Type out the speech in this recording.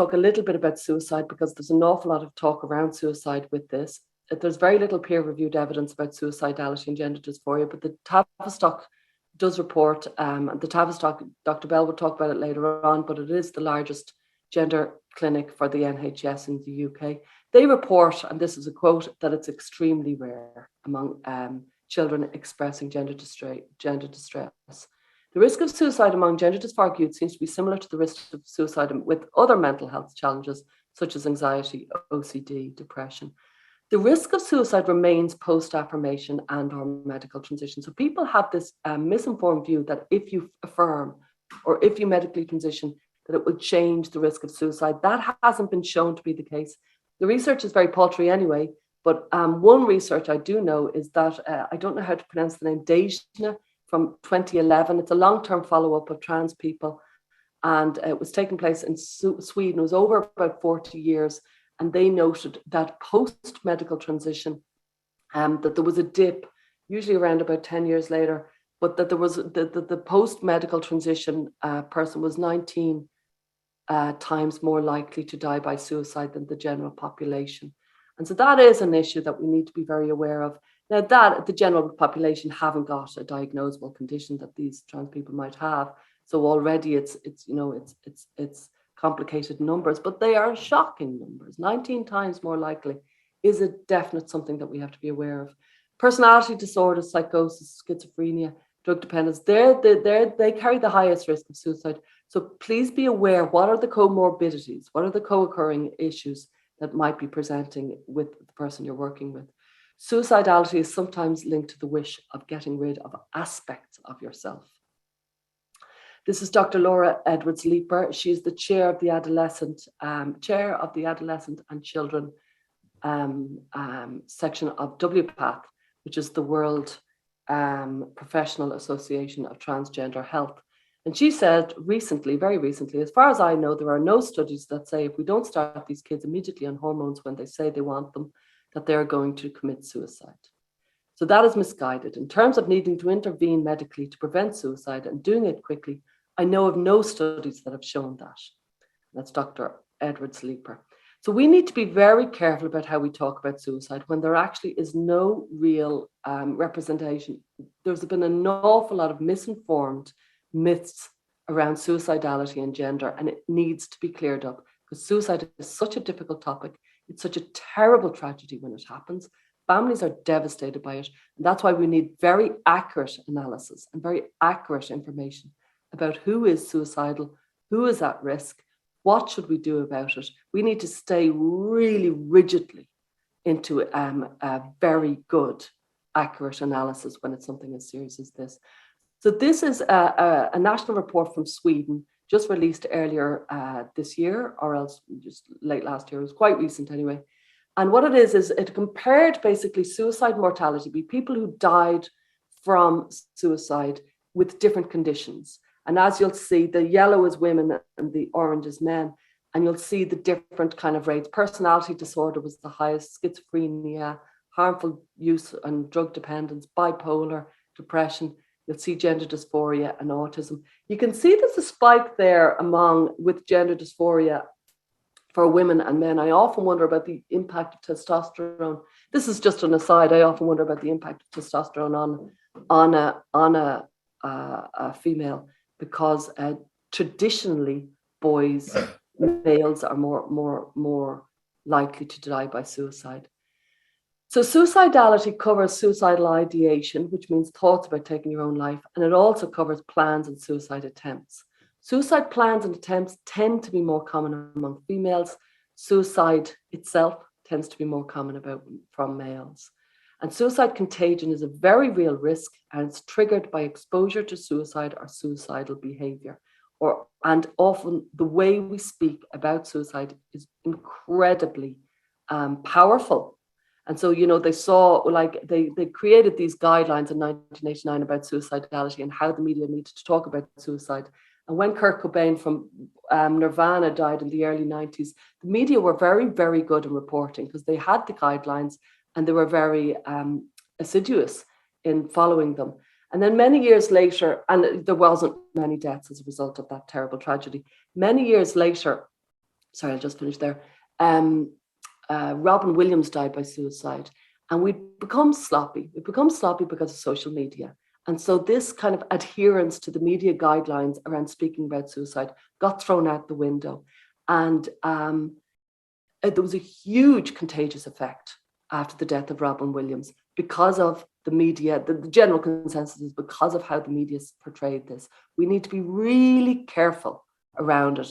talk a little bit about suicide because there's an awful lot of talk around suicide with this. There's very little peer-reviewed evidence about suicidality and gender dysphoria, but the Tavistock does report, the Tavistock, Dr. Bell will talk about it later on, but it is the largest gender clinic for the NHS in the UK. They report, and this is a quote, that it's extremely rare among children expressing gender distress. The risk of suicide among gender dysphoric youth seems to be similar to the risk of suicide with other mental health challenges, such as anxiety, OCD, depression. The risk of suicide remains post-affirmation and or medical transition. So people have this misinformed view that if you affirm or if you medically transition, that it would change the risk of suicide. That hasn't been shown to be the case. The research is very paltry anyway, but one research I do know is that, I don't know how to pronounce the name, Dejna from 2011. It's a long-term follow-up of trans people, and it was taking place in Sweden. It was over about 40 years. And they noted that post-medical transition, that there was a dip, usually around about 10 years later, but that there was the post-medical transition person was 19 times more likely to die by suicide than the general population. And so that is an issue that we need to be very aware of. Now that the general population haven't got a diagnosable condition that these trans people might have. So already it's complicated numbers, but they are shocking numbers. 19 times more likely is a definite something that we have to be aware of. Personality disorders, psychosis, schizophrenia, drug dependence, they carry the highest risk of suicide. So please be aware, what are the comorbidities? What are the co-occurring issues that might be presenting with the person you're working with? Suicidality is sometimes linked to the wish of getting rid of aspects of yourself. This is Dr. Laura Edwards Leeper. She's the chair of the Adolescent and Children section of WPATH, which is the World Professional Association of Transgender Health. And she said recently, very recently, as far as I know, there are no studies that say if we don't start these kids immediately on hormones when they say they want them, that they're going to commit suicide. So that is misguided. In terms of needing to intervene medically to prevent suicide and doing it quickly, I know of no studies that have shown that. That's Dr. Edwards Leeper. So we need to be very careful about how we talk about suicide when there actually is no real representation. There's been an awful lot of misinformed myths around suicidality and gender, and it needs to be cleared up because suicide is such a difficult topic. It's such a terrible tragedy when it happens. Families are devastated by it. And that's why we need very accurate analysis and very accurate information about who is suicidal, who is at risk, what should we do about it. We need to stay really rigidly into a very good, accurate analysis when it's something as serious as this. So this is a national report from Sweden, just released earlier this year, or else just late last year. It was quite recent anyway. And what it is it compared basically suicide mortality, people who died from suicide with different conditions. And as you'll see, the yellow is women and the orange is men. And you'll see the different kind of rates. Personality disorder was the highest, schizophrenia, harmful use and drug dependence, bipolar, depression. You'll see gender dysphoria and autism. You can see there's a spike there with gender dysphoria for women and men. I often wonder about the impact of testosterone. This is just an aside. I often wonder about the impact of testosterone on a female, because traditionally males are more likely to die by suicide. So suicidality covers suicidal ideation, which means thoughts about taking your own life, and it also covers plans and suicide attempts. Suicide plans and attempts tend to be more common among females. Suicide itself tends to be more common from males. And suicide contagion is a very real risk, and it's triggered by exposure to suicide or suicidal behavior. And often the way we speak about suicide is incredibly powerful. And so, they created these guidelines in 1989 about suicidality and how the media needed to talk about suicide. And when Kurt Cobain from Nirvana died in the early 90s, the media were very, very good in reporting because they had the guidelines and they were very assiduous in following them. And then many years later, and there wasn't many deaths as a result of that terrible tragedy, many years later, sorry, I'll just finish there. Robin Williams died by suicide, and we've become sloppy. We've become sloppy because of social media. And so this kind of adherence to the media guidelines around speaking about suicide got thrown out the window. And there was a huge contagious effect after the death of Robin Williams because of the media. The general consensus is because of how the media portrayed this. We need to be really careful around it.